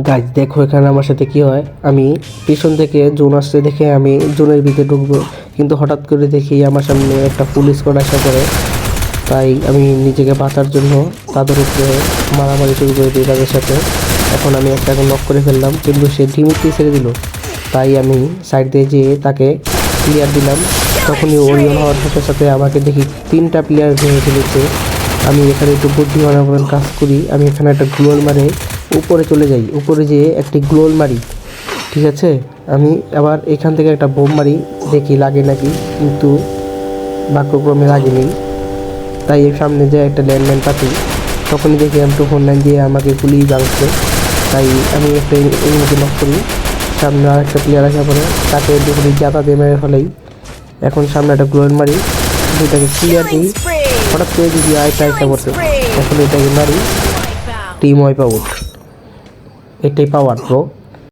Guys দেখো এখানে আমার সাথে কি হয়। আমি পিছন থেকে জোন আসতে দেখে আমি জোনের ভিতরে ঢুকবো, কিন্তু হঠাৎ করে দেখি আমার সামনে একটা পুলিশ স্কোয়াড আসা করে। তাই আমি নিজেকে বাঁচার জন্য তাদের উপরে মারামারি শুরু করে দিই তাদের সাথে। এখন আমি একটাকে নক করে ফেললাম, কিন্তু সে ডিমিটকে ছেড়ে দিল। তাই আমি সাইড দিয়ে যেয়ে তাকে ক্লিয়ার দিলাম। তখনই ওরিয়ন হওয়ার সাথে সাথে আমাকে দেখি 3টা প্লেয়ার ভেঙে ফেলেছে। আমি এখানে একটু বুদ্ধিমানের মতন কাজ করি। আমি এখানে একটা গ্লোয়াল মারে উপরে চলে যাই, উপরে যেয়ে একটি গ্লোয়াল মারি। ঠিক আছে, আমি আবার এখান থেকে একটা বোম মারি, দেখি লাগে নাকি, কিন্তু ভাগ্যক্রমে লাগেনি। তাই এর সামনে যে একটা ল্যান্ডম্যান পাতি, তখনই দেখি M249 দিয়ে আমাকে গুলি ভাঙছে। তাই আমি একটা এনিমিকে নক করি। সামনে আর একটা প্লেয়ার আসা পরে তাকে দুপুরি জাতা দিয়ে মেরে ফেলাই। এখন সামনে একটা গ্লোয়াল মারি, দুইটাকে ক্লিয়ার দিই। হঠাৎ করে যদি আরেকটা একটা করতে, এখন এটাকে মারি, টিম ওয়াইপ আউট। এটাই পাওয়ার ব্রো।